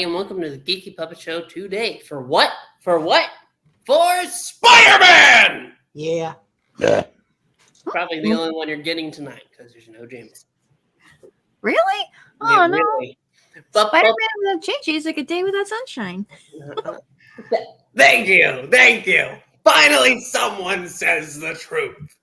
and welcome to the Geeky Puppet Show today. For what? For Spider-Man! Yeah. Probably the only one you're getting tonight, because there's no James. Really? Oh, Yeah, no. really. Spider-Man without JJ is like a day without sunshine. Thank you. Finally, someone says the truth.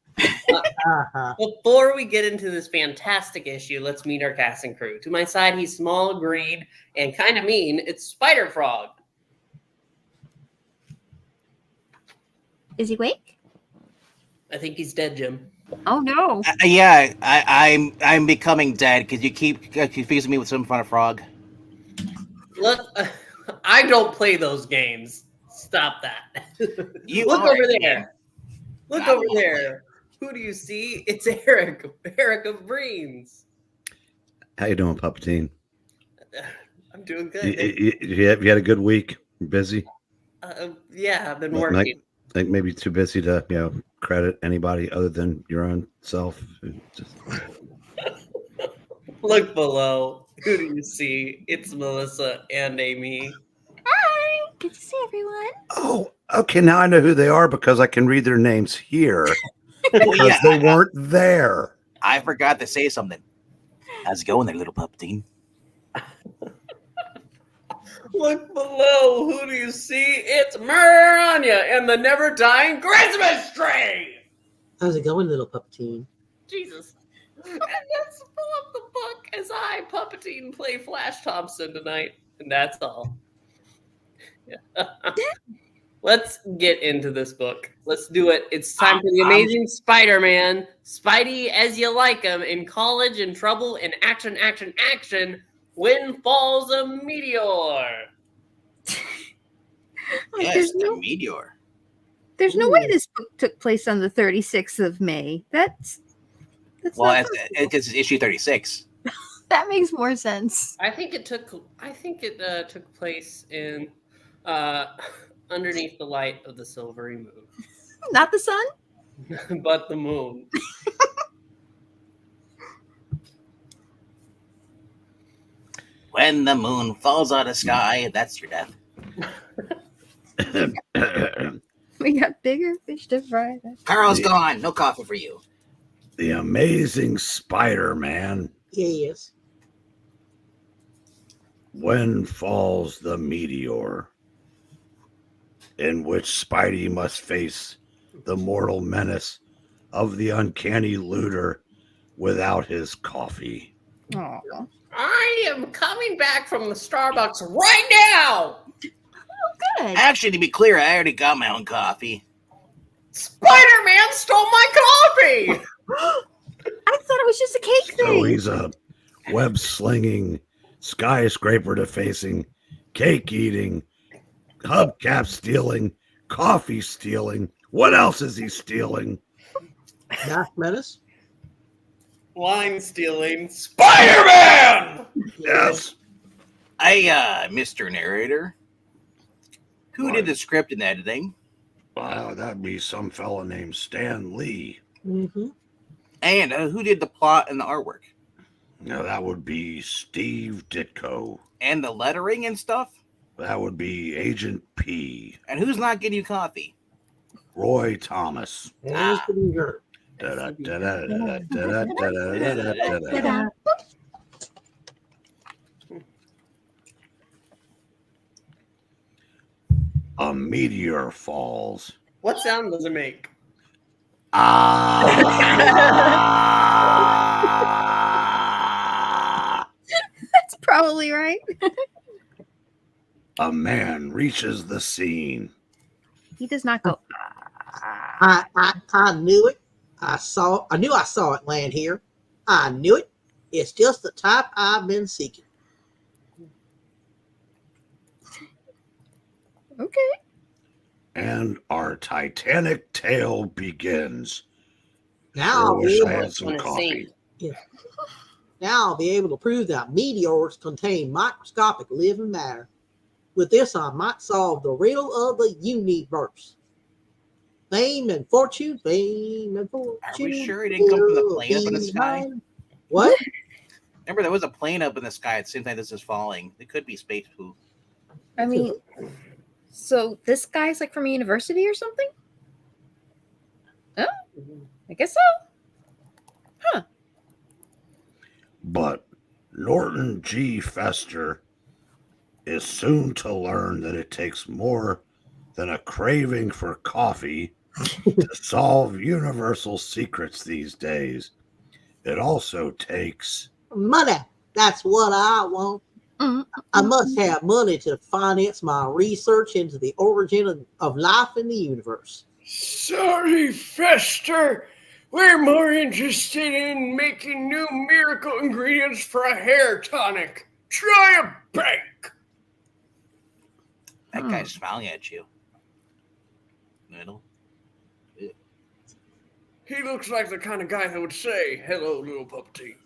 Before we get into this fantastic issue, let's meet our cast and crew. To my side, he's small, green, and kind of mean. It's Spider Frog. Is he awake? I think he's dead, Jim. Oh no! I'm becoming dead because you keep confusing me with some kind of frog. Look, I don't play those games. Stop that. You Look are over there. Look over there. Who do you see? It's Eric. Eric of Breens. How you doing, Puppeteen? I'm doing good. You had a good week? Busy? Yeah, I've been working. Like maybe too busy to credit anybody other than your own self. Just... Look below. Who do you see? It's Melissa and Amy. Hi! Good to see everyone. Oh, okay. Now I know who they are because I can read their names here because they weren't there. I forgot to say something. How's it going there, little Puppeteen? Look below. Who do you see? It's Maranya and the never-dying Christmas tree. How's it going, little Puppeteen? Jesus. And let's pull up the book as I, Puppeteen, play Flash Thompson tonight. And that's all. Let's get into this book. Let's do it. It's time for the amazing Spider-Man. Spidey as you like him. In college, in trouble, in action. When falls a meteor. Yes, the meteor. There's no way this book took place on the 36th of May. That's it's issue 36. That makes more sense. I think it took place in underneath the light of the silvery moon. Not the sun? But the moon. When the moon falls out of the sky, that's your death. We got bigger fish to fry. Carl's gone. No coffee for you. The amazing Spider-Man. Yes. When falls the meteor, in which Spidey must face the mortal menace of the uncanny looter without his coffee. Aww. I am coming back from the Starbucks right now. Oh, good. Actually, to be clear, I already got my own coffee. Spider-Man stole my coffee. I thought it was just a cake thing. So he's a web-slinging, skyscraper-defacing, cake-eating, hubcap-stealing, coffee-stealing. What else is he stealing? Dark Menace? Wine stealing Spider-Man. Yes. Mr. Narrator, who did the script and editing? Wow, that'd be some fella named Stan Lee. Mm-hmm. And who did the plot and the artwork? No, that would be Steve Ditko. And the lettering and stuff? That would be Agent P. And who's not getting you coffee? Roy Thomas. A meteor falls. What sound does it make? That's probably right. A man reaches the scene. He does not go. I knew it. I knew I saw it land here. I knew it. It's just the type I've been seeking. Okay. And our Titanic tale begins. Now I wish I had some wanna coffee. Now I'll be able to prove that meteors contain microscopic living matter. With this, I might solve the riddle of the universe. Fame and fortune. Are we sure it didn't come from the plane up in the sky? What? Remember, there was a plane up in the sky at the same time this is falling. It could be space poo. I mean, so this guy's like from a university or something? Oh, I guess so. But Norton G. Fester is soon to learn that it takes more than a craving for coffee to solve universal secrets these days. It also takes money. That's what I want. I must have money to finance my research into the origin of life in the universe. Sorry, Fester. We're more interested in making new miracle ingredients for a hair tonic. Try a bank. That guy's smiling at you. Little. He looks like the kind of guy that would say, "Hello, little puppy."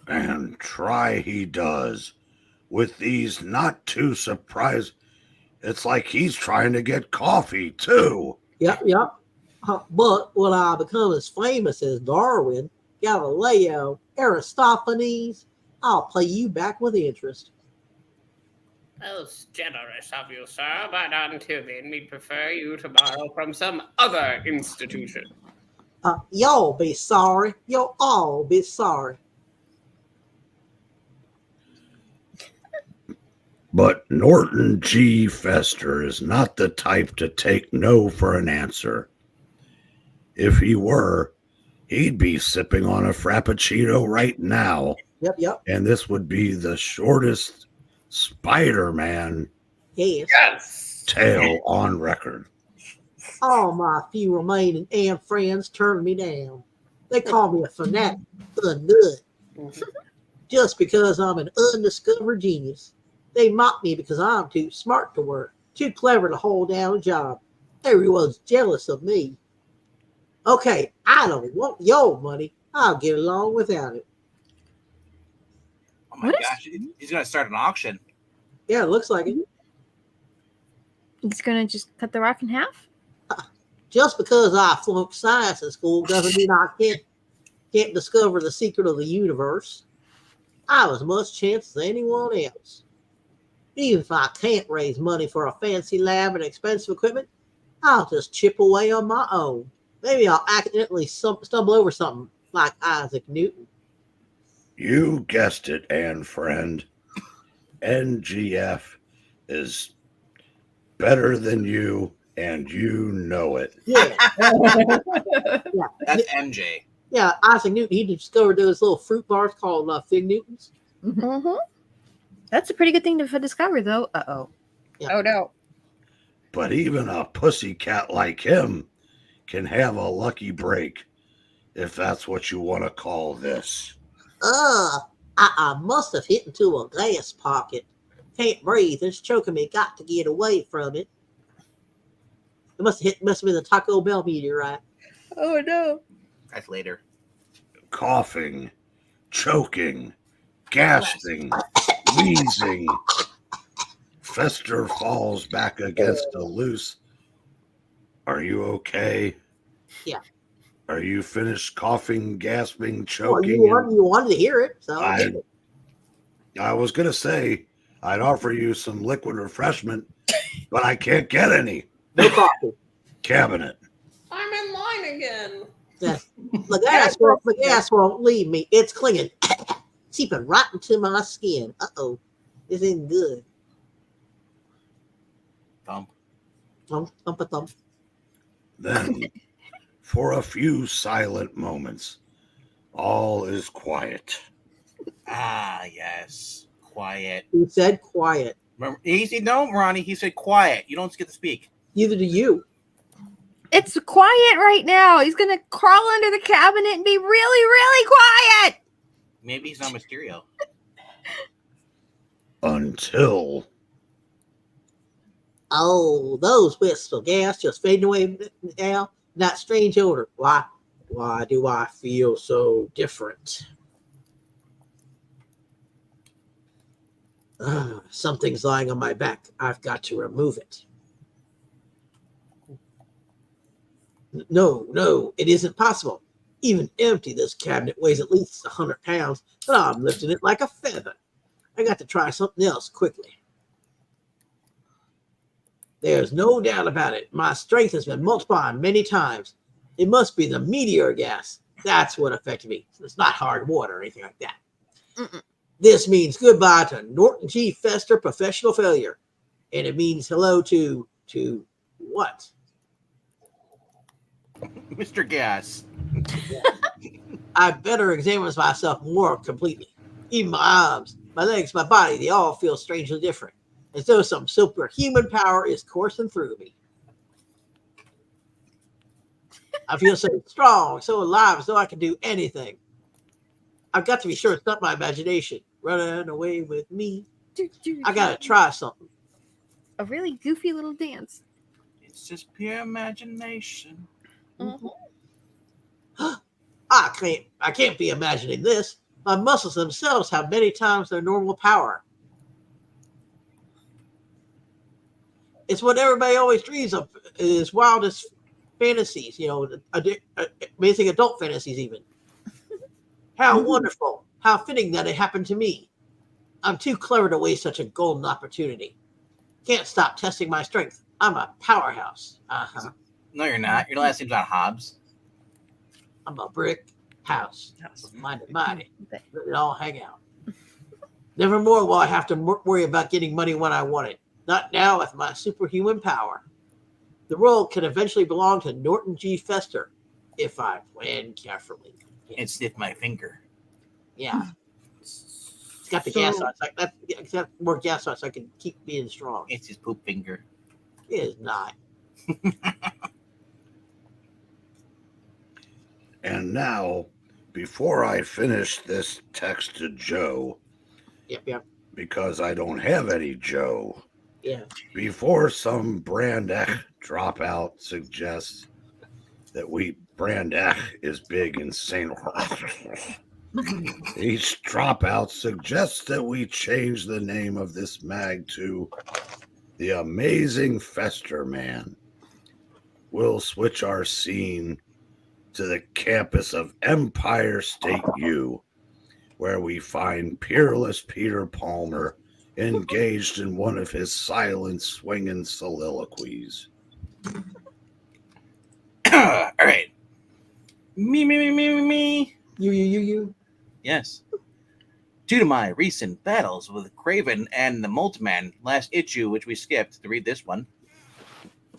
and try he does. With these not too surprised, it's like he's trying to get coffee too. Yep. But when I become as famous as Darwin, Galileo, Aristophanes, I'll pay you back with interest. Most generous of you, sir, but until then, we'd prefer you to borrow from some other institution. Y'all be sorry. You'll all be sorry. But Norton G. Fester is not the type to take no for an answer. If he were, he'd be sipping on a Frappuccino right now. Yep. And this would be the shortest Spider-Man tale on record. All my few remaining Am friends turned me down. They call me a fanatic, a nut. Just because I'm an undiscovered genius. They mock me because I'm too smart to work, too clever to hold down a job. Everyone's jealous of me. Okay, I don't want your money. I'll get along without it. Oh my gosh, he's going to start an auction. Yeah, it looks like it. He's going to just cut the rock in half? Just because I flunked science in school doesn't mean I can't discover the secret of the universe. I have as much chance as anyone else. Even if I can't raise money for a fancy lab and expensive equipment, I'll just chip away on my own. Maybe I'll accidentally stumble over something like Isaac Newton. You guessed it, Anne friend. NGF is better than you, and you know it. Yeah. That's MJ. Yeah, Isaac Newton, he discovered those little fruit bars called Fig Newtons. Mm-hmm. That's a pretty good thing to discover, though. Uh-oh. Yeah. Oh, no. But even a pussycat like him can have a lucky break, if that's what you want to call this. I must have hit into a glass pocket. Can't breathe. It's choking me. Got to get away from it. It must have been the Taco Bell meteorite. Oh, no. That's later. Coughing, choking, gasping, wheezing. Fester falls back against a loose. Are you okay? Yeah. Are you finished coughing, gasping, Well, choking? you wanted to hear it, so I was going to say I'd offer you some liquid refreshment, but I can't get any. no coffee. Cabinet. I'm in line again. Yeah. The gas won't leave me. It's clinging, seeping right into my skin. Uh-oh. This isn't good. Thump. Thump. Then, for a few silent moments, all is quiet. Ah, yes. Quiet. He said quiet. Remember, he said, no, Ronnie, he said quiet. You don't get to speak. Neither do you. It's quiet right now. He's going to crawl under the cabinet and be really, really quiet. Maybe he's not Mysterio. Until Those wisps of gas just fading away now. That strange odor. Why do I feel so different? Something's lying on my back. I've got to remove it. No, it isn't possible. Even empty, this cabinet weighs at least 100 pounds, but I'm lifting it like a feather. I got to try something else quickly. There's no doubt about it. My strength has been multiplied many times. It must be the meteor gas. That's what affected me. It's not hard water or anything like that. Mm-mm. This means goodbye to Norton G. Fester, professional failure. And it means hello to what? Mr. Gas. I better examine myself more completely. Even my arms, my legs, my body, they all feel strangely different, as though some superhuman power is coursing through me. I feel so strong, so alive, as though I can do anything. I've got to be sure it's not my imagination running away with me. I gotta try something. A really goofy little dance. It's just pure imagination. Mhm. I can't be imagining this. My muscles themselves have many times their normal power. It's what everybody always dreams of, is wildest fantasies, amazing adult fantasies even. How wonderful, how fitting that it happened to me. I'm too clever to waste such a golden opportunity. Can't stop testing my strength. I'm a powerhouse. Uh-huh. No, you're not. Your last name's not Hobbs. I'm a brick house. Mighty. Let it all hang out. Never more will I have to worry about getting money when I want it. Not now with my superhuman power. The world could eventually belong to Norton G. Fester if I plan carefully. And sniff my finger. Yeah. It's got the gas on it. It's got more gas on it so I can keep being strong. It's his poop finger. It is not. And now, before I finish this text to Joe, Yep. because I don't have any Joe, Yeah. before some brand X dropout suggests that brand X is big in St. Each dropout suggests that we change the name of this mag to The Amazing Fester Man. We'll switch our scene to the campus of Empire State U, where we find peerless Peter Palmer engaged in one of his silent swinging soliloquies. All right. Me. You. Yes. Due to my recent battles with Craven and the Moltman last issue, which we skipped to read this one,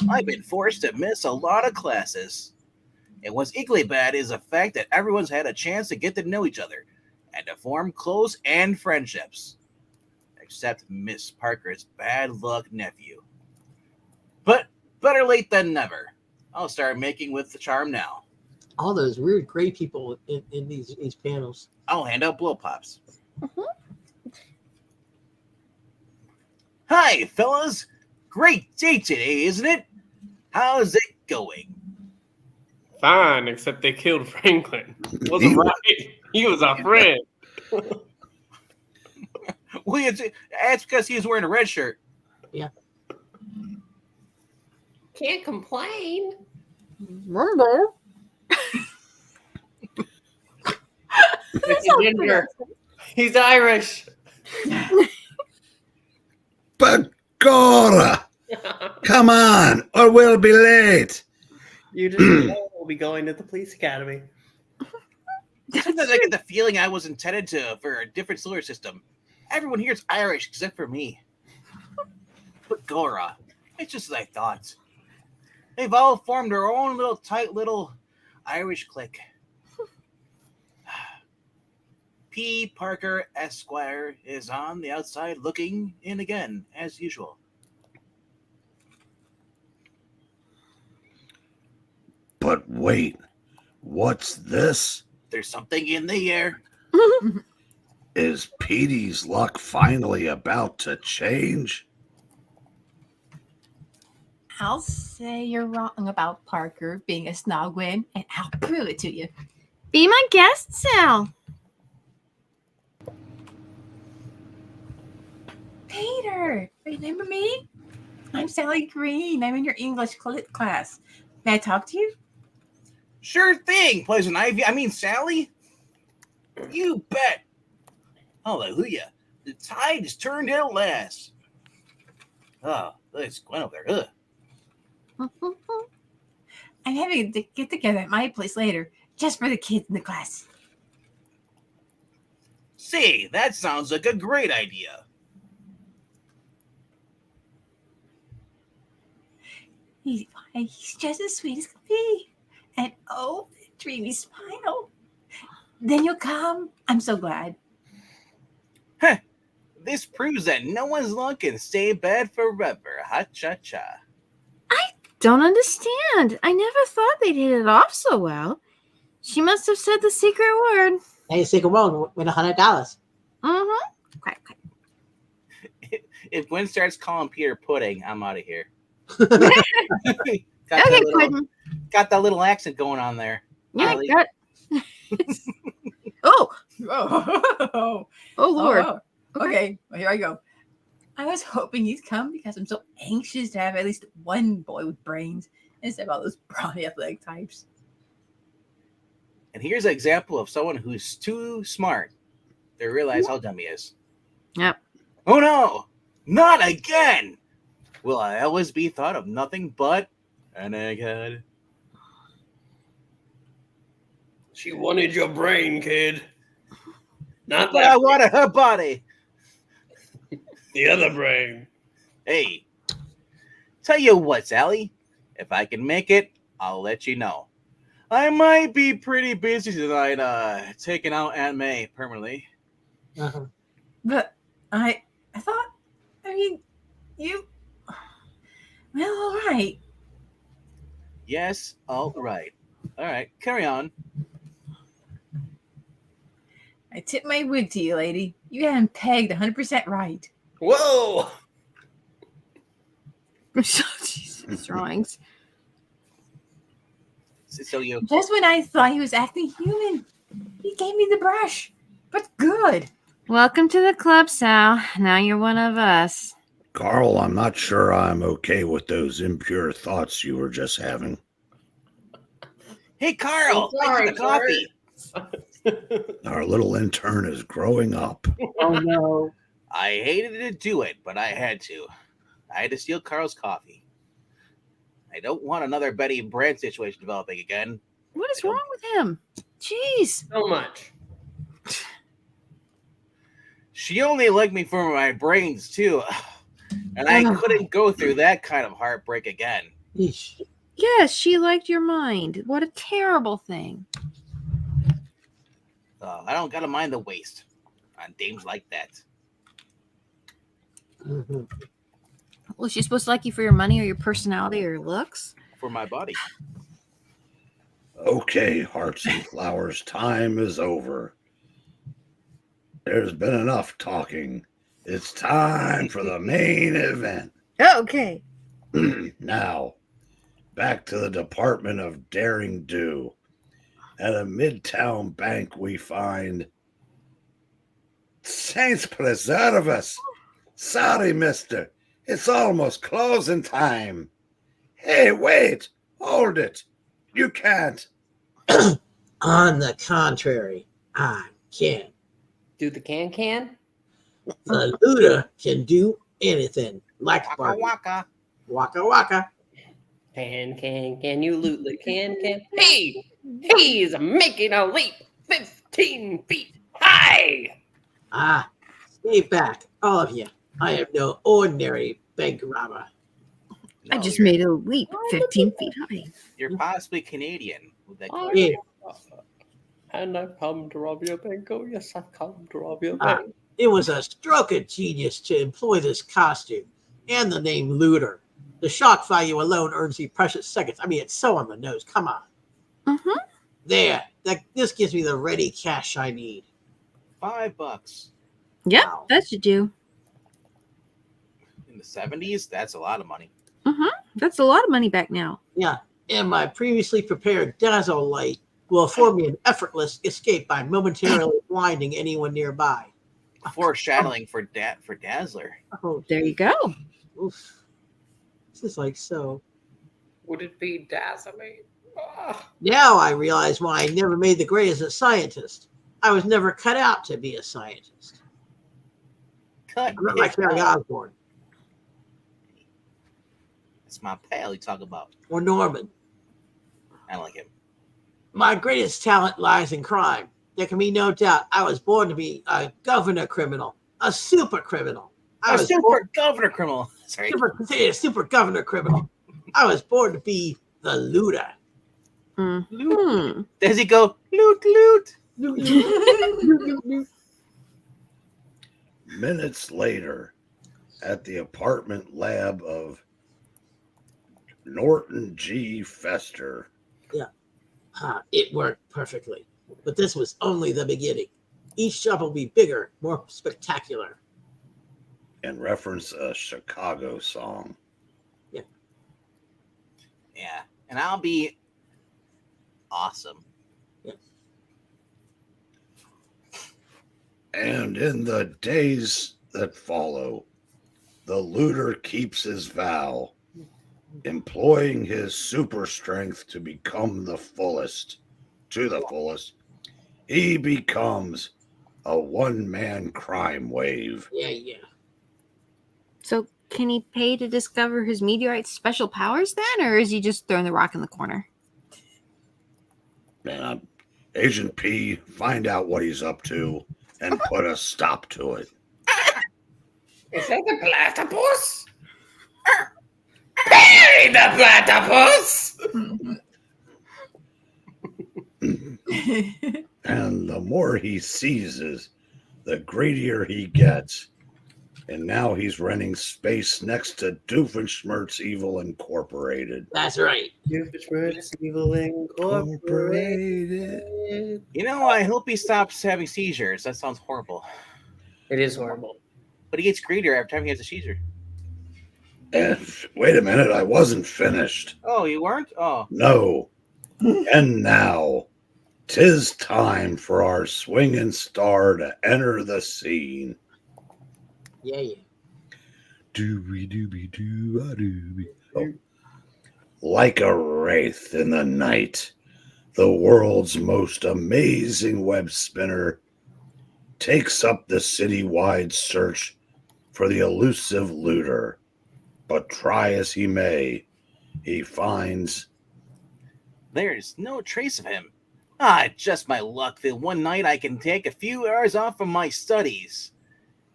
I've been forced to miss a lot of classes. And what's equally bad is the fact that everyone's had a chance to get to know each other and to form close and friendships. Except Miss Parker's bad luck nephew. But better late than never. I'll start making with the charm now. All those weird gray people in these panels. I'll hand out blow pops. Hi, fellas. Great day today, isn't it? How's it going? Fine, except they killed Franklin. Wasn't right. He was our friend. Well, that's because he was wearing a red shirt. Yeah. Can't complain. Rumble. It's a ginger. He's Irish. Begorra! Come on, or we'll be late. You just know we'll be going to the police academy. Sometimes I get the feeling I was intended for a different solar system. Everyone here is Irish except for me. Begorra. It's just as I thought. They've all formed their own tight little Irish clique. P. Parker Esquire is on the outside looking in again, as usual. But wait, what's this? There's something in the air. Is Petey's luck finally about to change? I'll say you're wrong about Parker being a snogwin, and I'll prove it to you. Be my guest, Sal. Peter, remember me? I'm Sally Green. I'm in your English class. May I talk to you? Sure thing, Poison Ivy. I mean, Sally. You bet. Hallelujah. The tide has turned at last. Oh, it's going over there. Ugh. I'm having a get together at my place later, just for the kids in the class. See, that sounds like a great idea. He's just as sweet as can be. And oh, dreamy smile. Then you'll come. I'm so glad. Heh. This proves that no one's luck can stay bad forever. Ha-cha-cha. Don't understand. I never thought they'd hit it off so well. She must have said the secret word. Hey, sick of wrong, win $100. Mm-hmm. Quack, quack. If Gwen starts calling Peter Pudding, I'm out of here. Okay, that Quentin. got that little accent going on there. Yeah, Ollie. got. Oh, Oh, oh Lord. oh. Okay, well, here I go. I was hoping he'd come because I'm so anxious to have at least one boy with brains instead of all those brawny athletic types. And here's an example of someone who's too smart to realize how dumb he is. Yep. Oh no! Not again! Will I always be thought of nothing but an egghead? She wanted your brain, kid. Not But I that wanted her body! the other brain. Hey, tell you what, Sally. If I can make it, I'll let you know. I might be pretty busy tonight, taking out Aunt May permanently. Uh-huh. But I thought, you, well, all right. Yes, all right. All right, carry on. I tip my wig to you, lady. You had him pegged 100% right. Whoa! Jesus, drawings. So you, Just when I thought he was acting human, he gave me the brush. But good. Welcome to the club, Sal. Now you're one of us. Carl, I'm not sure I'm okay with those impure thoughts you were just having. hey, Carl, I'm sorry, thanks for the coffee. Our little intern is growing up. Oh no. I hated to do it, but I had to. I had to steal Carl's coffee. I don't want another Betty and Brand situation developing again. What is wrong with him? Jeez. So much. She only liked me for my brains, too. And I couldn't go through that kind of heartbreak again. Yeesh. Yes, she liked your mind. What a terrible thing. I don't gotta mind the waste on dames like that. Mhm. Was she supposed to like you for your money or your personality or your looks? For my body. Okay, hearts and flowers, time is over. There's been enough talking. It's time for the main event. Okay. Now, back to the Department of Daring Do. At a midtown bank, we find Saints preserve us. Sorry, mister. It's almost closing time. Hey, wait. Hold it. You can't. On the contrary, I can. Do the can? The looter can do anything. Like Waka Barbie. waka. Waka waka. Can you loot the can? Hey! He's making a leap 15 feet high! Ah, stay back, all of you. I am no ordinary bank robber. I No, just you're- made a leap 15 feet high. You're possibly Canadian with that. Oh, Yeah. And I've come to rob your bank. Oh, yes, I've come to rob your Ah. bank. It was a stroke of genius to employ this costume and the name looter. The shock value alone earns you precious seconds. I mean, it's so on the nose. Come on. Mm-hmm. There. This gives me the ready cash I need. $5 Yep, Wow. that should do. in the 70s. That's a lot of money. That's a lot of money back now. Yeah. And my previously prepared dazzle light will afford me an effortless escape by momentarily blinding anyone nearby. Foreshadowing for Dazzler. Oh, There you go. oof. This is like so. Would it be dazzling? Ah. Now I realize why I never made the grade as a scientist. I was never cut out to be a scientist. Cut. I'm not like it Harry out. Osborn. It's my pal you talk about. Or Norman. I don't like him. My greatest talent lies in crime. There can be no doubt I was born to be a governor criminal, a super criminal. I was born governor criminal. Sorry. super governor criminal. I was born to be the looter. Hmm. Does he go, loot, loot? Minutes later, at the apartment lab of Norton G. Fester. It worked perfectly. But this was only the beginning. Each job will be bigger, more spectacular. And reference a Chicago song. Yeah, and I'll be awesome. And in the days that follow, the looter keeps his vow, employing his super strength to become the fullest. To the fullest, he becomes a one-man crime wave. Yeah. So can he pay to discover his meteorite's special powers then, or is he just throwing the rock in the corner? And Agent P, find out what he's up to and put a stop to it. Is that the platypus? Bury the platypus! And the more he seizes, the greedier he gets. And now he's renting space next to Doofenshmirtz Evil Incorporated. That's right. Doofenshmirtz Evil Incorporated. You know, I hope he stops having seizures. That sounds horrible. It is horrible. But he gets greedier every time he has a seizure. And wait a minute, I wasn't finished. Oh, you weren't? Oh. No. And now, 'tis time for our swinging star to enter the scene. Yeah. Doobie-doobie-doo-ah-doobie. Oh. Like a wraith in the night, the world's most amazing web spinner takes up the citywide search for the elusive looter. But try as he may, he finds There's no trace of him. Just my luck that one night I can take a few hours off from my studies.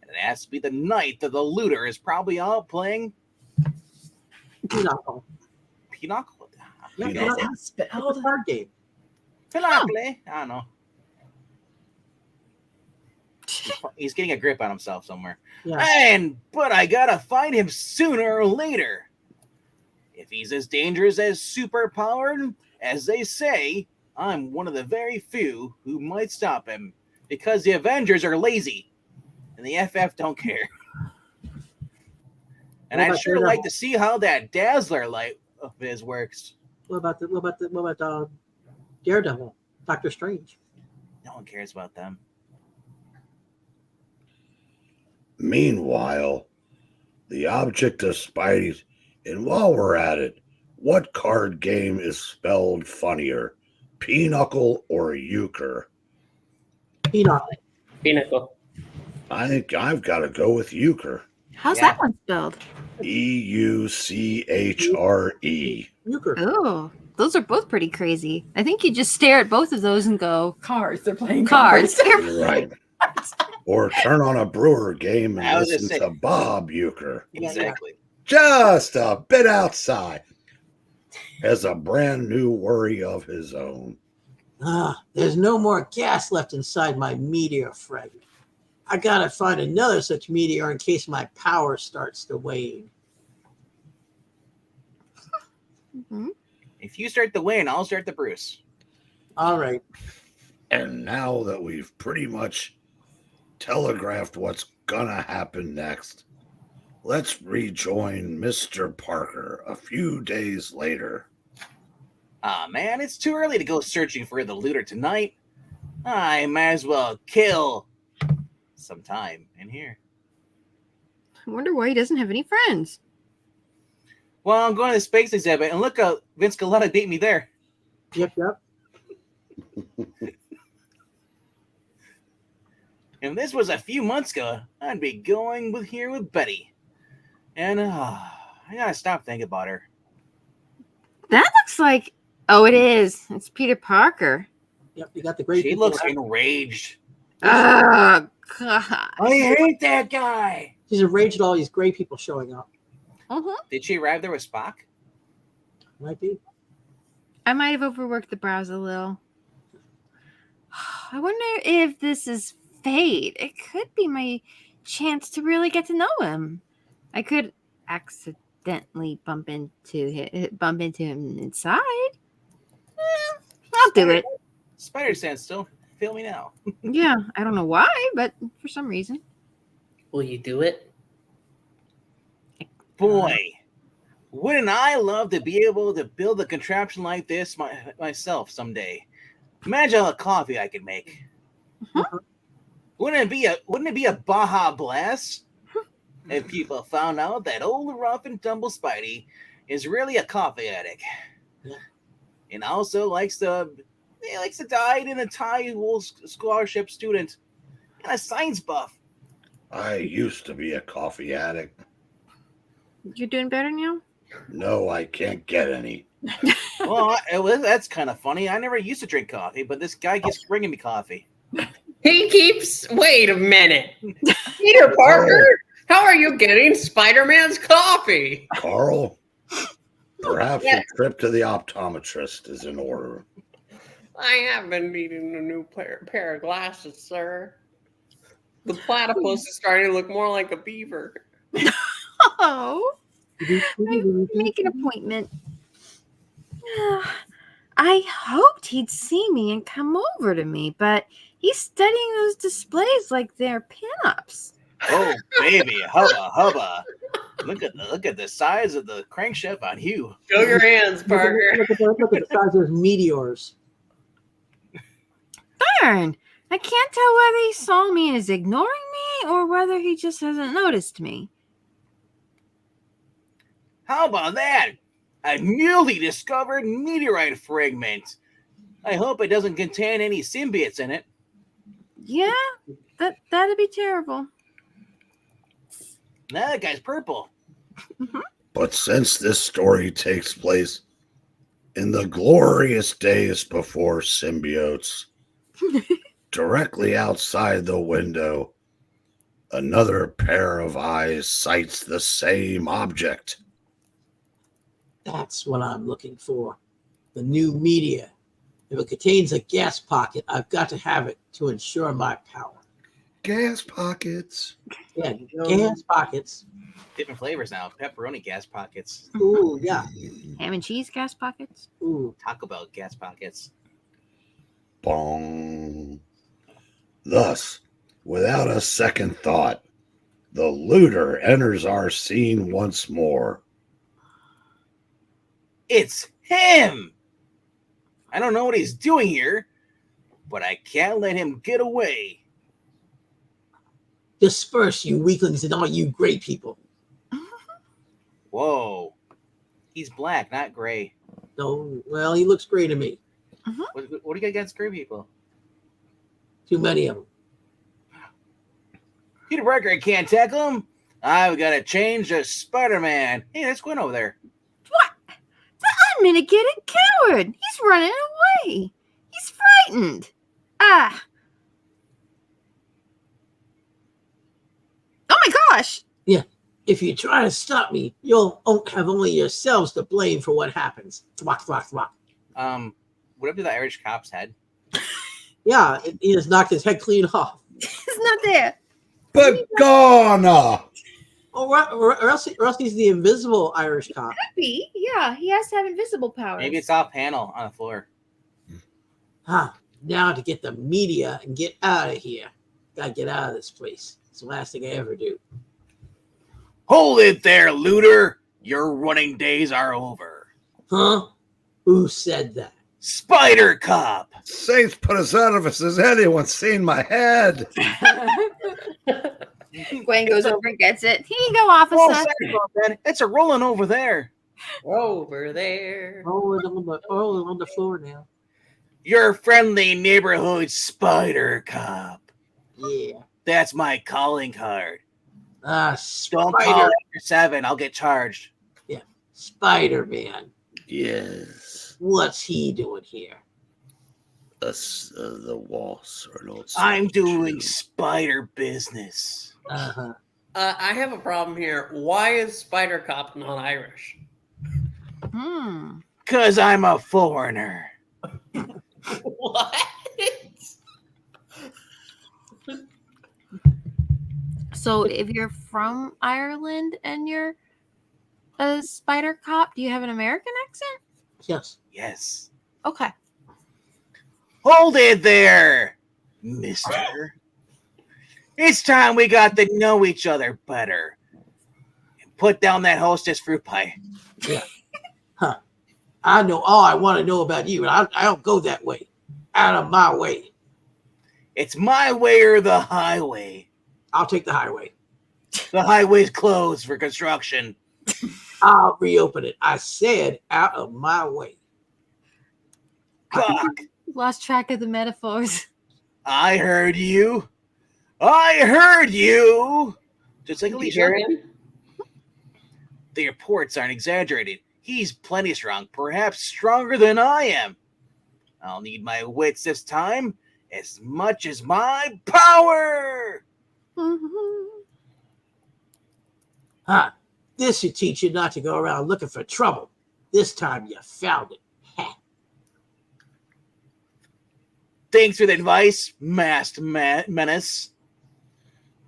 And it has to be the night that the looter is probably out playing Pinochle. Pinochle. Yeah, Pinochle. That's how it's It's a spelled. card game. Pinochle. I don't know. He's getting a grip on himself somewhere. Yeah. But I gotta find him sooner or later. If he's as dangerous as superpowered as they say, I'm one of the very few who might stop him because the Avengers are lazy and the FF don't care. And What I'd about sure Daredevil? like to see how that Dazzler light of his works. What about Daredevil? Doctor Strange. No one cares about them. Meanwhile, the object of Spidey's, and while we're at it, what card game is spelled funnier, Pinochle or Euchre? Pinochle. Pinnacle. I think I've got to go with Euchre. How's Yeah. that one spelled? Euchre. Euchre. Oh, those are both pretty crazy. I think you just stare at both of those and go, Cards. They're playing cards. cards. Right. Or turn on a Brewer game I and was listen just to Bob Euchre. Exactly. Just a bit outside. Has a brand new worry of his own. There's no more gas left inside my meteor fragment. I gotta find another such meteor in case my power starts to wane. If you start the win, I'll start the Bruce. All right. And now that we've pretty much telegraphed what's gonna happen next, let's rejoin Mr. Parker a few days later. Man, it's too early to go searching for the looter tonight. I might as well kill some time in here. I wonder why he doesn't have any friends. Well, I'm going to the space exhibit, and look out, Vince Galetta beat me there. Yep. If this was a few months ago, I'd be going with Betty. And I gotta stop thinking about her. That looks like. Oh, it is. It's Peter Parker. Yep, you got the great She people. looks enraged. Oh, God. I hate that guy. She's enraged at all these gray people showing up. Did she arrive there with Spock? Might be. I might have overworked the brows a little. I wonder if this is fate. It could be my chance to really get to know him. I could accidentally bump into him inside. I'll do it. Spider stand still. Feel me now. Yeah, I don't know why, but for some reason. Will you do it? Boy, wouldn't I love to be able to build a contraption like this myself someday? Imagine all the coffee I could make. Wouldn't it be a Baja Blast if people found out that old rough and tumble Spidey is really a coffee addict, and also likes to diet in a Thai scholarship student and a science buff. I used to be a coffee addict. You're doing better now? No, I can't get any. Well, that's kind of funny. I never used to drink coffee, but this guy keeps bringing me coffee. He keeps. Wait a minute, Peter Parker. How are you getting Spider-Man's coffee? Carl, perhaps a trip to the optometrist is in order. I have been needing a new pair of glasses, sir. The platypus is starting to look more like a beaver. Oh, make an appointment. I hoped he'd see me and come over to me, but he's studying those displays like they're pinups. Oh, baby, hubba. Look at the size of the crankshaft on you. Show your hands, Parker. Look at the size of those meteors. Darn, I can't tell whether he saw me and is ignoring me or whether he just hasn't noticed me. How about that? A newly discovered meteorite fragment. I hope it doesn't contain any symbiotes in it. Yeah, that'd be terrible. Now that guy's purple. But since this story takes place in the glorious days before symbiotes, directly outside the window, another pair of eyes sights the same object. That's what I'm looking for. The new media. If it contains a gas pocket, I've got to have it to ensure my power. Gas pockets. Yeah, gas pockets. Different flavors now. Pepperoni gas pockets. Ooh, yeah. Ham and cheese gas pockets. Ooh. Taco Bell gas pockets. Bong. Thus, without a second thought, the looter enters our scene once more. It's him! I don't know what he's doing here, but I can't let him get away. Disperse, you weaklings, and all you great people. Whoa. He's black, not gray. No, well, he looks gray to me. What do you got against gray people? Too many of them. Peter Parker can't tackle him. I've got to change to Spider-Man. Hey, let's go in over there. I'm an idiotic coward. He's running away. He's frightened. Ah. Oh my gosh. Yeah. If you try to stop me, you'll have only yourselves to blame for what happens. Thwack, thwack, thwack. What up to the Irish cop's head? Yeah, he just knocked his head clean off. He's not there. Begone! Or else he's the invisible Irish cop. Could be. Yeah, he has to have invisible powers. Maybe it's off panel on the floor. Now to get the media and get out of here. Gotta get out of this place. It's the last thing I ever do. Hold it there, looter. Your running days are over. Huh? Who said that? Spider Cop. Saints put us out of us. Has anyone seen my head? Gwen goes over and gets it. Here you go, officer. Oh, sorry about that. It's a rolling over there. Over there. Rolling on the floor now. Your friendly neighborhood Spider Cop. Yeah. That's my calling card. Don't call Spider. after 7. I'll get charged. Spider-Man. Yes. What's he doing here? The walls are not. I'm doing true. spider business. Uh-huh. I have a problem here. Why is Spider Cop not Irish? Hmm. Cause I'm a foreigner. What? So if you're from Ireland and you're a spider cop, do you have an American accent? Yes. Yes. Okay. Hold it there, mister. It's time we got to know each other better. Put down that Hostess fruit pie. I know all I want to know about you, and I don't go that way. Out of my way. It's my way or the highway. I'll take the highway. The highway's closed for construction. I'll reopen it. I said out of my way. Fuck. Lost track of the metaphors. I heard you. I heard you. Just like Did you Alicia. hear him? The reports aren't exaggerated. He's plenty strong, perhaps stronger than I am. I'll need my wits this time as much as my power. Huh. This should teach you not to go around looking for trouble. This time you found it. Thanks for the advice, masked menace.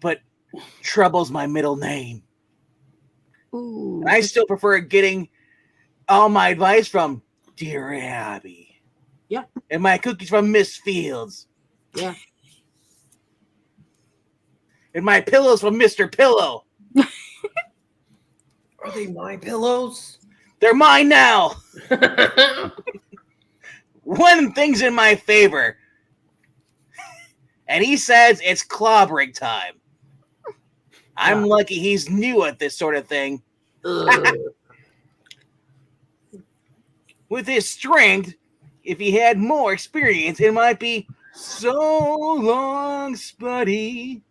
But trouble's my middle name. Ooh. And I still prefer getting all my advice from Dear Abby. Yeah. And my cookies from Miss Fields. Yeah. And my pillows from Mr. Pillow. Are they my pillows? They're mine now. One thing's in my favor. And he says it's clobbering time. I'm lucky he's new at this sort of thing. With his strength, if he had more experience, it might be so long, Spuddy.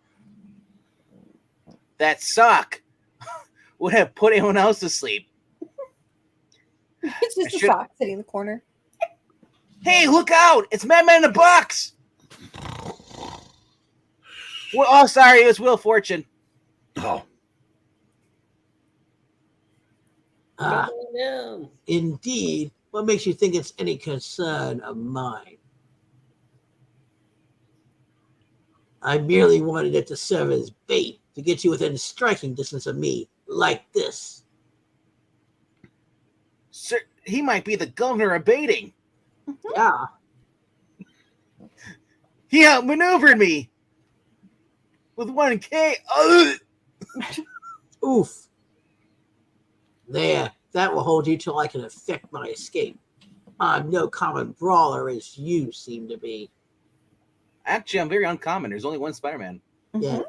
That sock would have put anyone else to sleep. It's just I a should- sock sitting in the corner. Hey, look out! It's Madman in the Box! Well, oh, sorry, it was Will Fortune. Oh, No. Indeed. What makes you think it's any concern of mine? I merely wanted it to serve as bait to get you within striking distance of me, like this. Sir, he might be the governor of baiting. Yeah. He outmaneuvered me with 1K. Ugh. Oof. There, that will hold you till I can effect my escape. I'm no common brawler as you seem to be. Actually, I'm very uncommon. There's only one Spider-Man. Yeah,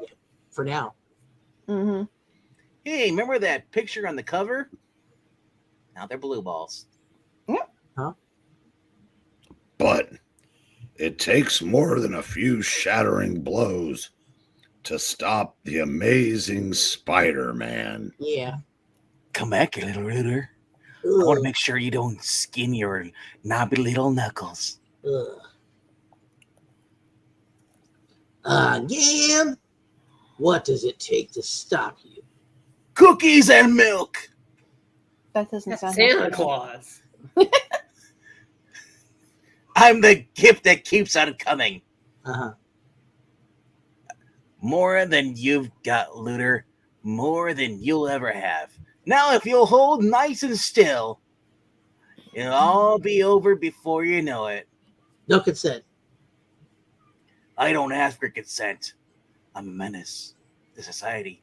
for now. Mm-hmm. Hey, remember that picture on the cover? Now they're blue balls. but it takes more than a few shattering blows to stop the amazing Spider-Man. Yeah. Come back, you little rooter. I want to Ugh. make sure you don't skin your knobby little knuckles. Ugh. Again? What does it take to stop you? Cookies and milk. That doesn't That's sound Santa like Claus. I'm the gift that keeps on coming. Uh-huh. More than you've got, Looter. More than you'll ever have. Now, if you'll hold nice and still, it'll all be over before you know it. No consent. I don't ask for consent. I'm a menace to society.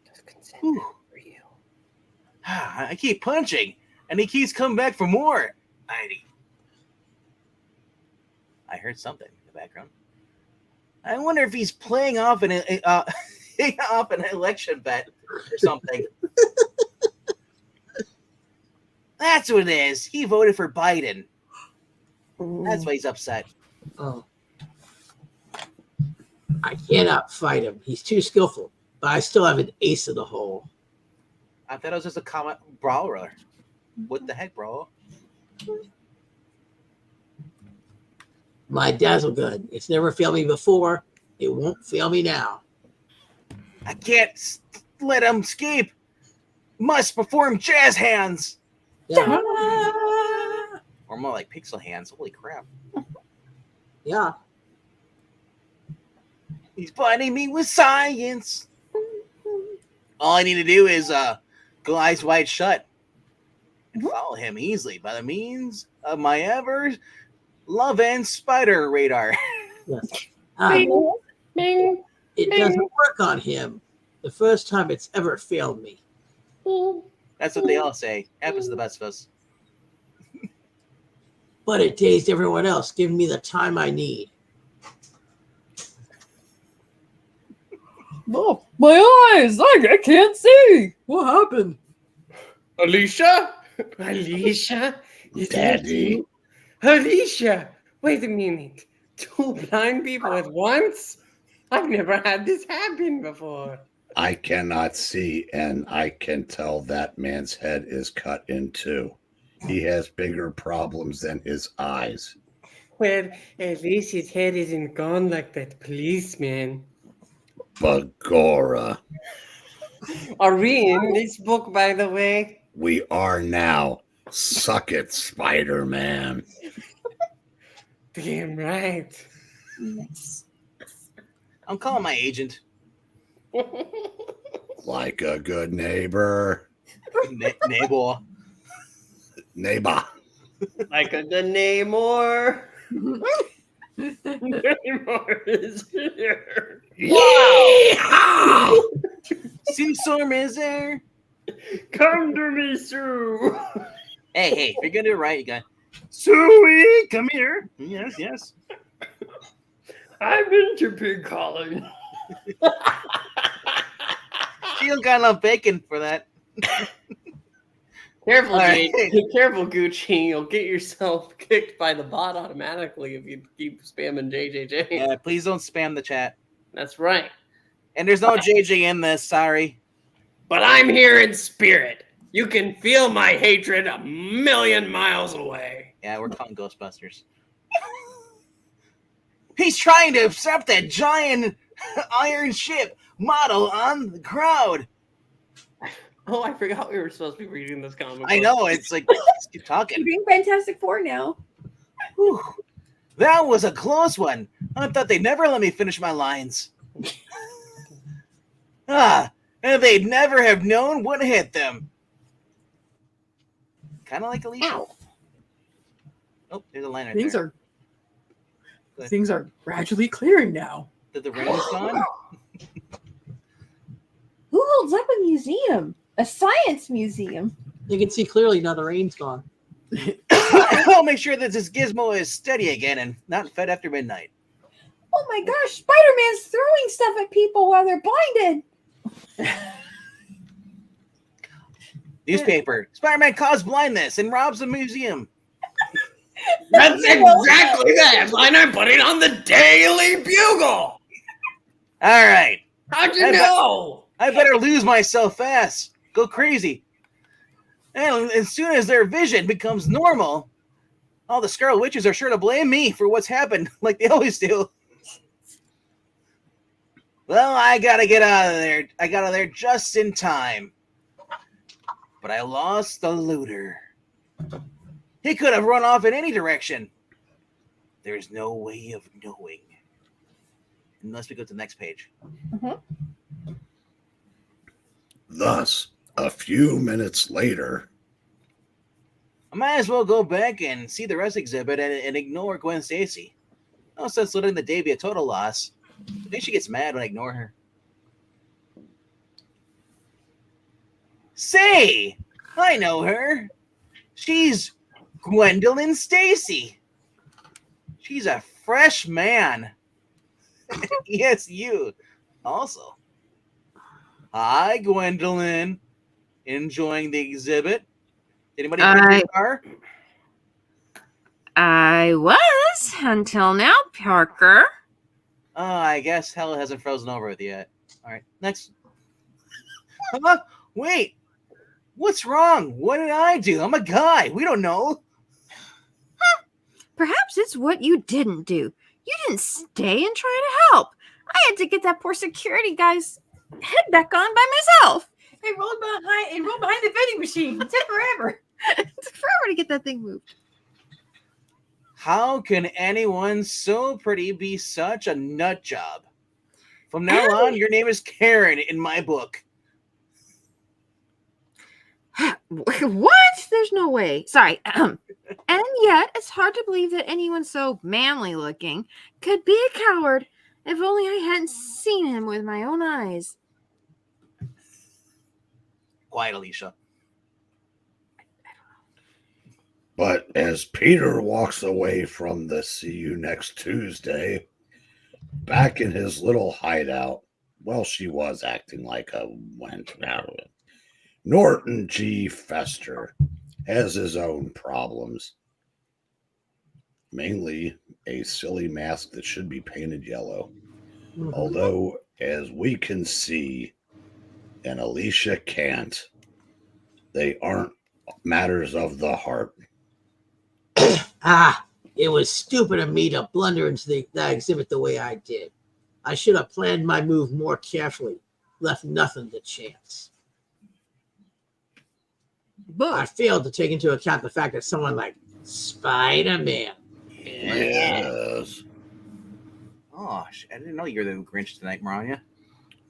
Does consent Whew. for you? I keep punching, and he keeps coming back for more. I heard something in the background. I wonder if he's playing off an off an election bet or something. That's what it is. He voted for Biden. That's why he's upset. Oh. I cannot fight him. He's too skillful, but I still have an ace in the hole. I thought it was just a common brawler. What the heck, bro? My dazzle gun. It's never failed me before. It won't fail me now. I can't let him escape. Must perform jazz hands. Yeah. Or more like pixel hands. Holy crap. Yeah. He's blinding me with science. All I need to do is go eyes wide shut and follow him easily by the means of my ever love and spider radar. Yes. Bing. It doesn't work on him. The first time it's ever failed me. That's what they all say. Happens to the best of us. But it dazed everyone else, giving me the time I need. Oh, my eyes! I can't see. What happened? Alicia? Alicia? Is that Daddy. you? Alicia! Wait a minute. 2 blind people at once? I've never had this happen before. I cannot see, and I can tell that man's head is cut in two. He has bigger problems than his eyes. Well, at least his head isn't gone like that policeman. Bagora. Are we in this book, by the way? We are now. Suck it, Spider-Man. Damn right. I'm calling my agent. Like a good neighbor. Neighbor. Neighbor. Like a good Namor. Namor is here. Wow! Sue Storm is there. Come to me, Sue. Hey, if you're gonna do it right, you got Suey, come here. Yes. I've been to Big Colin. She don't got enough bacon for that. Careful, All right. Careful, Gucci. You'll get yourself kicked by the bot automatically if you keep spamming JJJ. Yeah, please don't spam the chat. That's right. And there's no JJ in this. Sorry. But I'm here in spirit. You can feel my hatred 1,000,000 miles away. Yeah, we're calling Ghostbusters. He's trying to accept that giant iron ship model on the crowd. Oh, I forgot we were supposed to be reading this comic. I book. know, it's like, let's keep talking. You're doing Fantastic Four now. Whew. That was a close one. I thought they'd never let me finish my lines. And they'd never have known what hit them. Kind of like Alicia. Ow. Oh, there's a line right Things there. Things are gradually clearing now. That the rain is gone? Who holds up a museum? A science museum? You can see clearly now the rain's gone. I'll make sure that this gizmo is steady again and not fed after midnight. Oh my gosh, Spider-Man's throwing stuff at people while they're blinded. Newspaper. Spider-Man caused blindness and robs a museum. That's exactly the headline I'm putting on the Daily Bugle. All right. How'd you know? I better lose myself fast. Go crazy. And as soon as their vision becomes normal, all the Scarlet Witches are sure to blame me for what's happened, like they always do. Well, I gotta get out of there. I got out of there just in time. But I lost the looter. He could have run off in any direction. There's no way of knowing. Unless we go to the next page. Thus, a few minutes later. I might as well go back and see the rest exhibit and ignore Gwen Stacy. No sense letting the day be a total loss. I think she gets mad when I ignore her. Say, I know her. She's Gwendolyn Stacy. She's a fresh man. Yes, you. Also. Hi, Gwendolyn. Enjoying the exhibit? Anybody pick your car? I was until now, Parker. Oh, I guess hell hasn't frozen over with yet. All right, next. Wait. What's wrong? What did I do? I'm a guy. We don't know. Perhaps it's what you didn't do. You didn't stay and try to help. I had to get that poor security guy's head back on by myself. It rolled behind the vending machine. It took forever. It took forever to get that thing moved. How can anyone so pretty be such a nut job? From now on, your name is Karen in my book. What? There's no way. Sorry. And yet, it's hard to believe that anyone so manly looking could be a coward. If only I hadn't seen him with my own eyes. Quiet, Alicia. But as Peter walks away from the see you next Tuesday, back in his little hideout, well, she was acting like a went. Norton G. Fester has his own problems. Mainly a silly mask that should be painted yellow. Mhm. Although, as we can see, and Alicia can't, they aren't matters of the heart. It was stupid of me to blunder into that exhibit the way I did. I should have planned my move more carefully, left nothing to chance. I failed to take into account the fact that someone like Spider-Man. Yes. Oh, I didn't know you were the Grinch tonight, Mariah.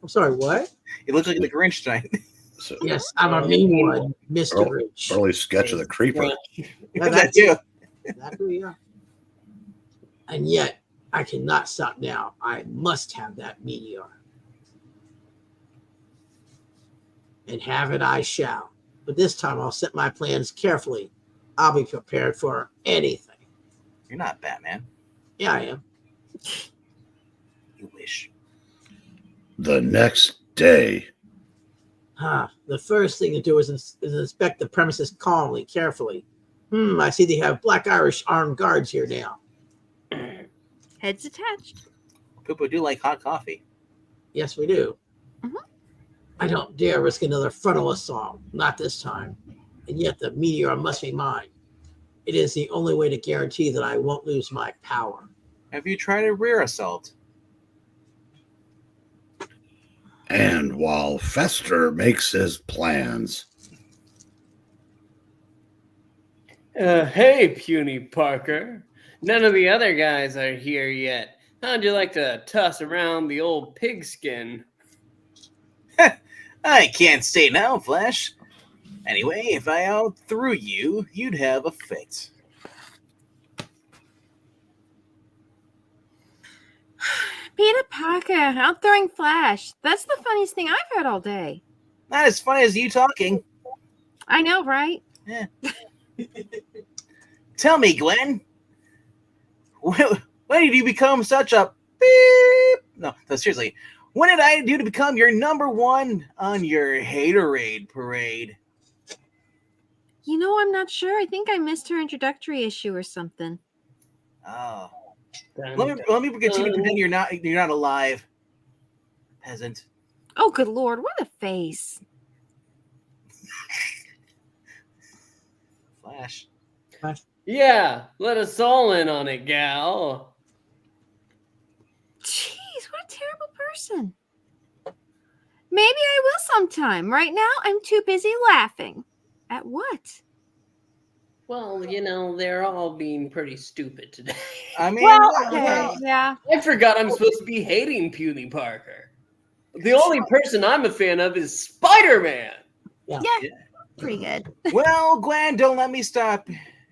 I'm sorry, what? It looks like the Grinch tonight. So, Yes, I'm a mean one, Mr. Rich. early sketch of the creeper. Yeah, That too. exactly, yeah. And yet, I cannot stop now. I must have that meteor. And have it I shall. But this time I'll set my plans carefully. I'll be prepared for anything. You're not Batman. Yeah, I am. You wish. The next day, The first thing to do is inspect the premises calmly, carefully. I see they have Black Irish armed guards here now. Heads attached. People do like hot coffee. Yes, we do. Mhm. I don't dare risk another frontal assault. Not this time. And yet the meteor must be mine. It is the only way to guarantee that I won't lose my power. Have you tried a rear assault? and while Fester makes his plans, Hey, puny Parker. None of the other guys are here yet. How'd you like to toss around the old pigskin? I can't stay now, Flash. Anyway, if I outthrew you, you'd have a fit. Peter Parker outthrowing Flash. That's the funniest thing I've heard all day. Not as funny as you talking. I know, right? Yeah. Tell me, Gwen. When did you become such a beep? No, seriously. When did I do to become your number one on your haterade parade? You know, I'm not sure. I think I missed her introductory issue or something. Oh. Let me continue pretend you're not alive, peasant. Oh, good Lord. What a face. Flash. Yeah, let us all in on it, gal. Jeez, what a terrible person. Maybe I will sometime. Right now, I'm too busy laughing. At what? Well, you know, they're all being pretty stupid today. I mean, Well, okay, yeah. I forgot I'm supposed to be hating Puny Parker. The only person I'm a fan of is Spider-Man. Yeah, pretty good. Well, Gwen, don't let me stop.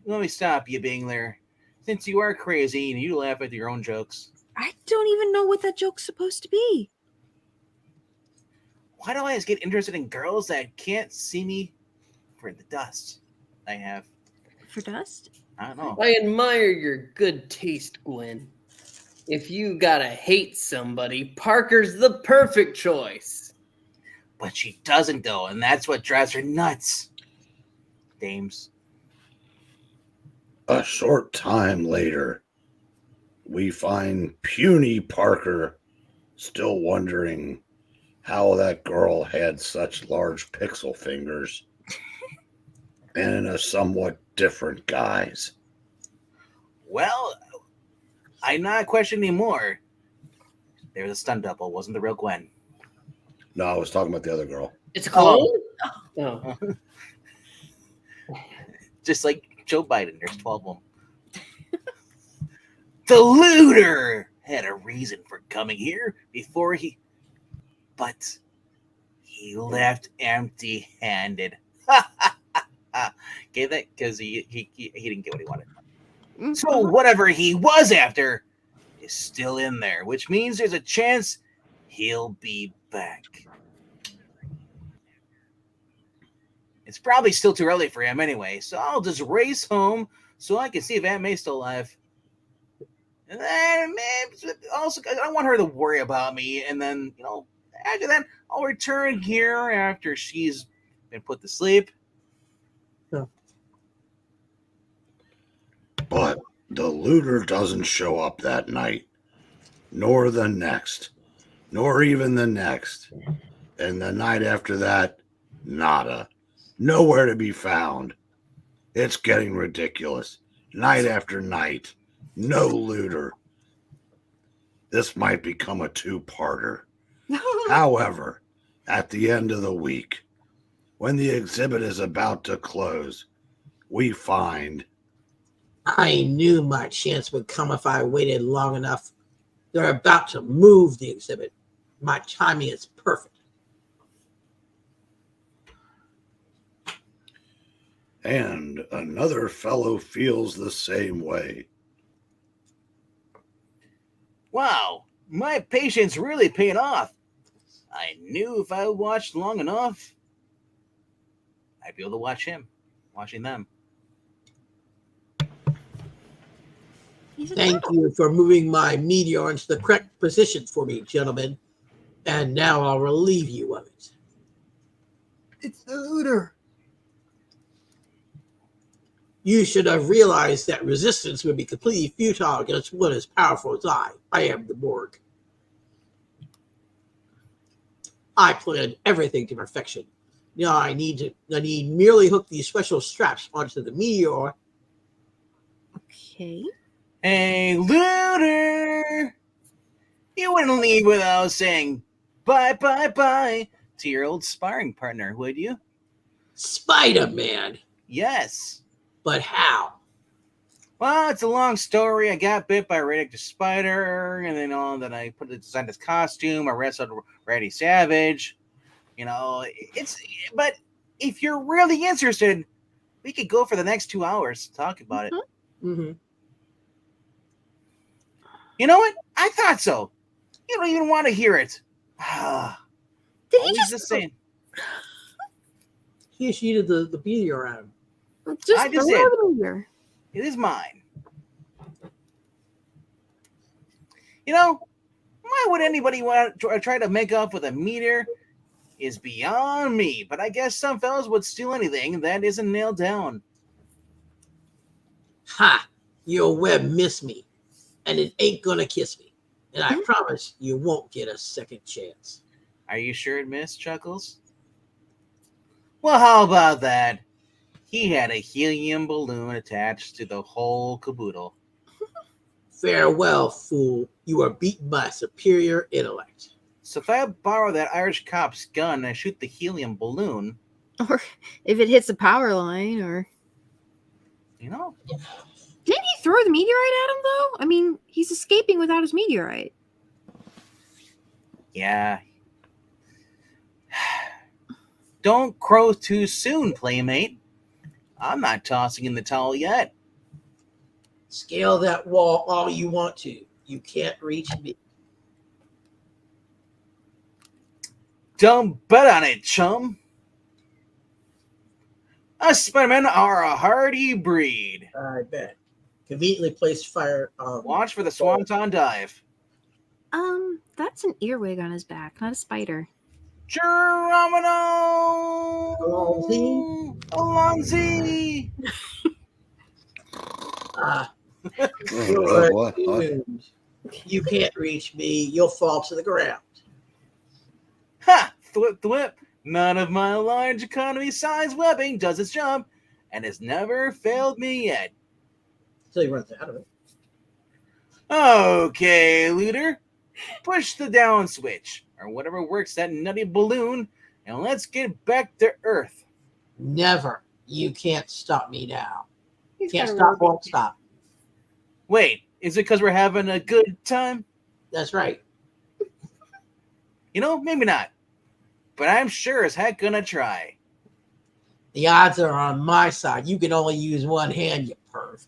Let me stop you being there. Since you are crazy and you laugh at your own jokes. I don't even know what that joke's supposed to be. Why do I always get interested in girls that can't see me for the dust I have? For dust? I don't know. I admire your good taste, Gwen. If you gotta hate somebody, Parker's the perfect choice. But she doesn't, though, and that's what drives her nuts. Dames. a short time later, we find puny Parker still wondering how that girl had such large pixel fingers. and in a somewhat different guise. Well, I'm not questioning anymore. There's a stunt double. Wasn't the real Gwen. No, I was talking about the other girl. It's a clone? Oh. Just like Joe Biden, there's 12 of them. The looter had a reason for coming here but he left empty-handed. Get that? Because he didn't get what he wanted. So whatever he was after is still in there, which means there's a chance he'll be back. It's probably still too early for him anyway, so I'll just race home so I can see if Aunt May's still alive. And then, also, I don't want her to worry about me. And then, after that, I'll return here after she's been put to sleep. Yeah. But the looter doesn't show up that night, nor the next, nor even the next. And the night after that, nada. Nowhere to be found. It's getting ridiculous. Night after night. No looter. This might become a two-parter. However, at the end of the week, when the exhibit is about to close, we find... I knew my chance would come if I waited long enough. They're about to move the exhibit. My timing is perfect. And another fellow feels the same way. Wow, my patience really paying off. I knew if I watched long enough, I'd be able to watching them. Thank you for moving my meteor into the correct position for me, gentlemen. And now I'll relieve you of it. It's the looter. You should have realized that resistance would be completely futile against one as powerful as I. I am the Borg. I planned everything to perfection. Now I need merely hook these special straps onto the meteor. Okay. Hey, looter! You wouldn't leave without saying bye to your old sparring partner, would you? Spider-Man. Yes. But how? Well, it's a long story. I got bit by a radioactive spider, and then then I designed this costume. I wrestled Randy Savage. But if you're really interested, we could go for the next 2 hours to talk about it. Mm-hmm. You know what? I thought so. You don't even want to hear it. Did he just saying? He cheated the meteor around. I just throw said it over. it is mine. Why would anybody want to try to make up with a meteor? Is beyond me. But I guess some fellas would steal anything that isn't nailed down. Ha! Your web missed me, and it ain't gonna kiss me. And I promise you won't get a second chance. Are you sure it missed, Chuckles? Well, how about that? He had a helium balloon attached to the whole caboodle. Farewell, fool. You are beaten by superior intellect. So if I borrow that Irish cop's gun and shoot the helium balloon... Or if it hits the power line, or... Didn't he throw the meteorite at him, though? I mean, he's escaping without his meteorite. Yeah. Don't crow too soon, playmate. I'm not tossing in the towel yet. Scale that wall all you want to. You can't reach me. Don't bet on it, chum. Us Spider-Men are a hardy breed. I bet. Conveniently placed fire. Watch for the swanton dive. That's an earwig on his back, not a spider. Geronimo! Alonzi! What? You can't reach me. You'll fall to the ground. Ha! Thwip, thwip. None of my large economy size webbing does its job. and has never failed me yet. Until he runs out of it. Okay, looter, push the down switch, or whatever works that nutty balloon, and let's get back to Earth. Never. You can't stop me now. He's Can't got a stop, real won't stop. Wait, is it because we're having a good time? That's right. You know, maybe not. But I'm sure as heck gonna try. The odds are on my side. You can only use one hand, you perv.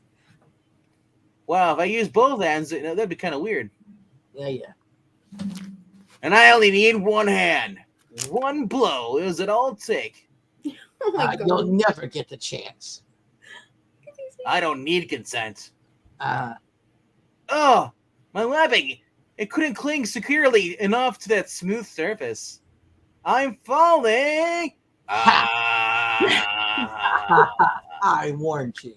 Wow, if I use both hands, that'd be kind of weird. Yeah. And I only need one hand. One blow is it all take. Oh my God. You'll never get the chance. I don't need consent. Uh, Oh, my webbing. It couldn't cling securely enough to that smooth surface. I'm falling. I warned you.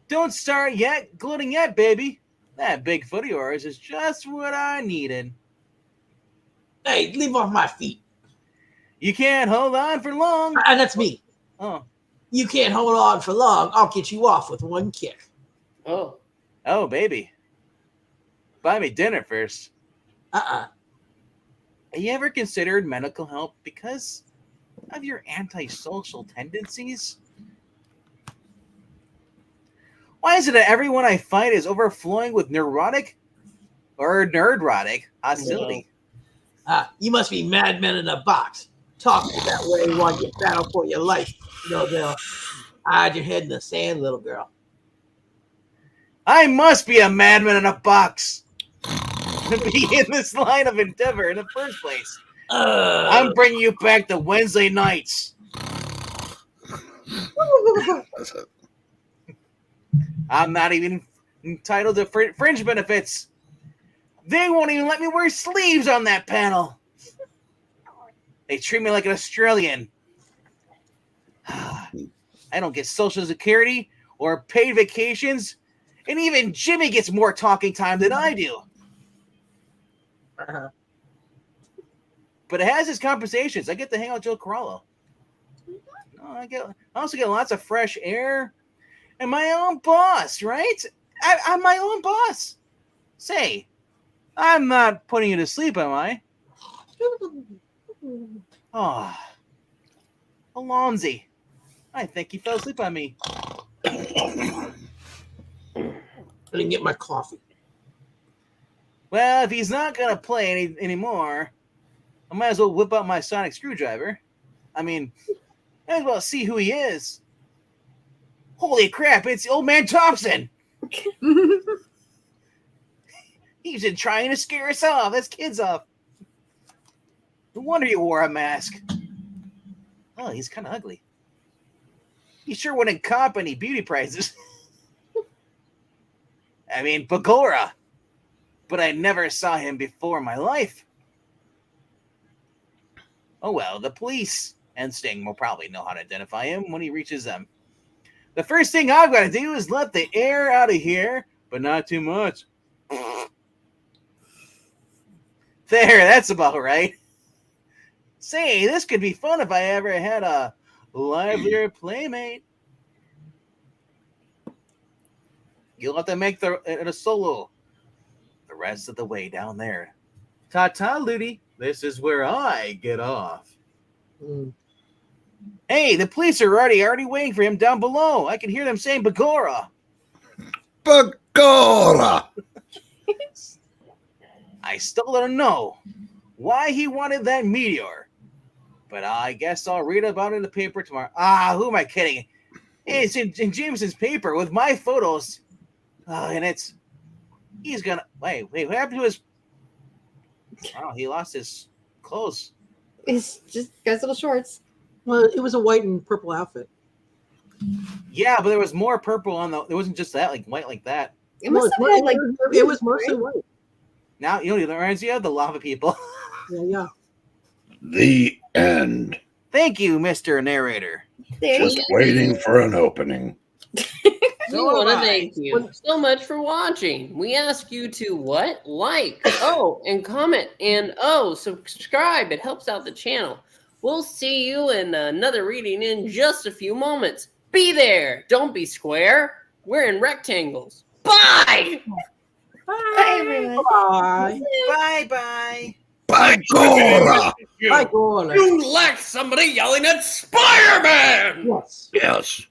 Don't start yet, gloating yet, baby. That big foot of yours is just what I needed. Hey, leave off my feet. You can't hold on for long. That's me. Oh, You can't hold on for long. I'll get you off with one kick. Oh, oh, baby. Buy me dinner first. Uh-uh. Have you ever considered medical help because of your antisocial tendencies? Why is it that everyone I fight is overflowing with neurotic or nerdrotic hostility? You must be madmen in a box. Talk that way while you battle for your life. They'll hide your head in the sand, little girl. I must be a madman in a box to be in this line of endeavor in the first place. I'm bringing you back to Wednesday nights. I'm not even entitled to fringe benefits. They won't even let me wear sleeves on that panel. They treat me like an Australian. I don't get Social Security or paid vacations, and even Jimmy gets more talking time than I do. But it has its compensations. I get to hang out with Joe Corallo. I also get lots of fresh air and my own boss, right? I'm my own boss. Say, I'm not putting you to sleep, am I? Oh, Alonzi. I think he fell asleep on me. I didn't get my coffee. Well, if he's not going to play anymore, I might as well whip out my sonic screwdriver. I mean, might as well see who he is. Holy crap, it's old man Thompson. He's been trying to scare us off, us kids off. No wonder you wore a mask. Oh, he's kind of ugly. He sure wouldn't cop any beauty prizes. I mean, Bagora. But I never saw him before in my life. Oh well, the police and Sting will probably know how to identify him when he reaches them. The first thing I've got to do is let the air out of here, but not too much. There, that's about right. Say, this could be fun if I ever had a livelier playmate. You'll have to make a solo the rest of the way down there. Ta-ta, Ludi. This is where I get off. Hey, the police are already waiting for him down below. I can hear them saying Bagora. Bagora! I still don't know why he wanted that meteor, but I guess I'll read about it in the paper tomorrow. Who am I kidding? It's in Jameson's paper with my photos. And he's gonna, wait, what happened to his, he lost his clothes. It's just got little shorts. Well, it was a white and purple outfit. Yeah, but there was more purple on there wasn't just that, like white like that. It must have had like it was mostly white. Now, you know, it reminds you of the lava people. Yeah. The end. Thank you, Mr. Narrator. Just waiting for an opening. We want to thank you so much for watching. We ask you to like, and comment, and subscribe. It helps out the channel. We'll see you in another reading in just a few moments. Be there. Don't be square. We're in rectangles. Bye! Bye, everyone. Bye. Bye-bye. By Gora! You, Bye, Gordon. you lack somebody yelling at Spider-Man! Yes. Yes.